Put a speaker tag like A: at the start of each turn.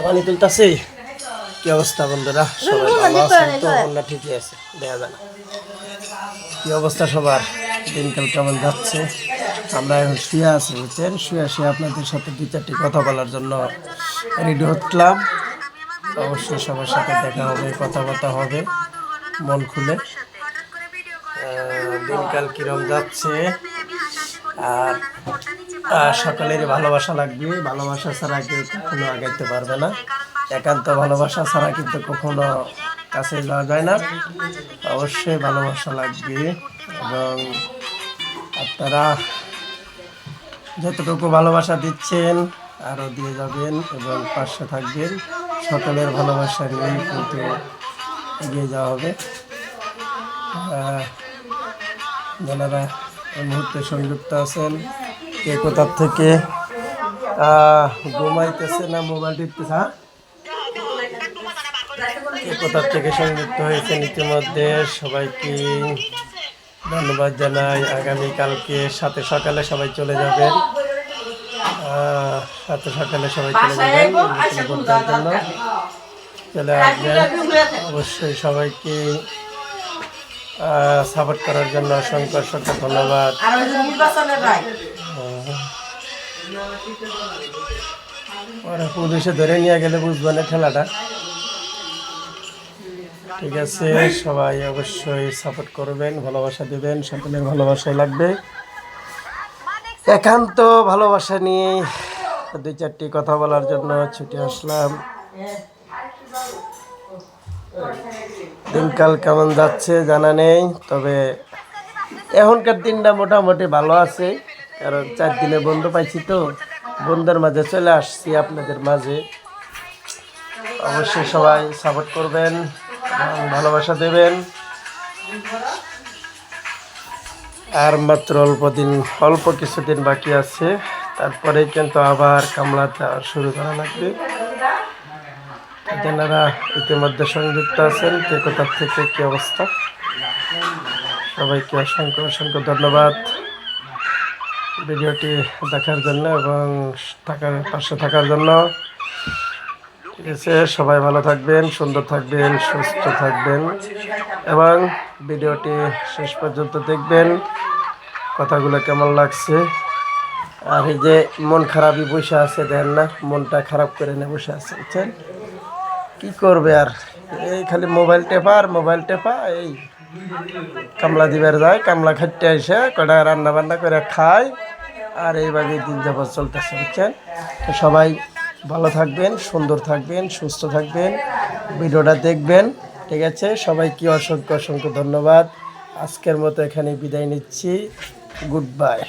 A: পানি তুলতেছে। কি অবস্থা বন্ধুরা, সবাই ভালো আছেন তো? না ঠিকই আছে, দেখা যায় না। কি অবস্থা সবার, দিনকাল কেমন যাচ্ছে? আমরা এখন শুয়ে আছি, বুঝছেন? শুয়ে আপনাদের সাথে 2-4টি কথা বলার জন্য রেডি হচ্লাম। অবশ্যই সবার সাথে দেখা হবে, কথাবার্তা হবে মন খুলে। দিনকাল কিরম যাচ্ছে, আর সকালের ভালোবাসা লাগবে। ভালোবাসা ছাড়া কেউ কখনো আগাইতে পারবে না। একান্ত ভালোবাসা ছাড়া কিন্তু কখনো কাছে যাওয়া যায় না। অবশ্যই ভালোবাসা লাগবে, এবং আপনারা যতটুকু ভালোবাসা দিচ্ছেন আরও দিয়ে যাবেন এবং পাশে থাকবেন। সকলের ভালোবাসা নিয়েই কিন্তু এগিয়ে যাওয়া হবে। যারা এই মুহূর্তে সংযুক্ত আছেন, কে কোথার থেকে ঘুমাইতেছে না মোবাইল টিপতেছে, কে কোথার থেকে সংযুক্ত হয়েছেন ইতিমধ্যে সবাইকে ধন্যবাদ জানাই। আগামীকালকে সাথে সকালে সবাই চলে যাবেন, সাথে সকালে সবাই চলে যাবেন ভোটটার জন্য। চলে আসবেন। অবশ্যই সবাইকে সাপোর্ট করার জন্য অসংখ্য অসংখ্য ধন্যবাদ। পুলিশে ধরে নিয়ে গেলে বুঝবো না খেলাটা। ঠিক আছে, সবাই অবশ্যই সাপোর্ট করবেন, ভালোবাসা দেবেন। সকলের ভালোবাসাই লাগবে। একান্ত ভালোবাসা নিয়ে 2-4টি কথা বলার জন্য ছুটে আসলাম। দিনকাল কেমন যাচ্ছে জানা নেই, তবে এখনকার দিনটা মোটামুটি ভালো আছে, কারণ 4 দিনে বন্ধ পাইছি তো। বন্ধুর মাঝে চলে আসছি আপনাদের মাঝে। অবশ্যই সবাই সাপোর্ট করবেন, ভালোবাসা দেবেন। আর মাত্র অল্প কিছুদিন বাকি আছে, তারপরে কিন্তু আবার কামলা শুরু করা লাগবে। যারা ইতিমধ্যে সংযুক্ত আছেন, কে কোথার থেকে কি অবস্থা, সবাইকে অসংখ্য অসংখ্য ধন্যবাদ ভিডিওটি দেখার জন্য এবং পাশে থাকার জন্য। ঠিক আছে, সবাই ভালো থাকবেন, সুন্দর থাকবেন, সুস্থ থাকবেন এবং ভিডিওটি শেষ পর্যন্ত দেখবেন। কথাগুলো কেমন লাগছে, আর এই যে মন খারাপই বসে আছে, দেন না, মনটা খারাপ করে নিয়ে বসে আছে, বুঝছেন? কি করবে আর, এই খালি মোবাইল টেপা। এই কামলা দিবার যায়, কামলা খাইতে এসে কটা রান্না বান্না করে খায়, আর এইভাবে দিন যাবত চলতেছে, বুঝছেন? তো সবাই ভালো থাকবেন, সুন্দর থাকবেন, সুস্থ থাকবেন, ভিডিওটা দেখবেন। ঠিক আছে, সবাইকে অসংখ্য অসংখ্য ধন্যবাদ। আজকের মতো এখানে বিদায় নিচ্ছি। Good bye.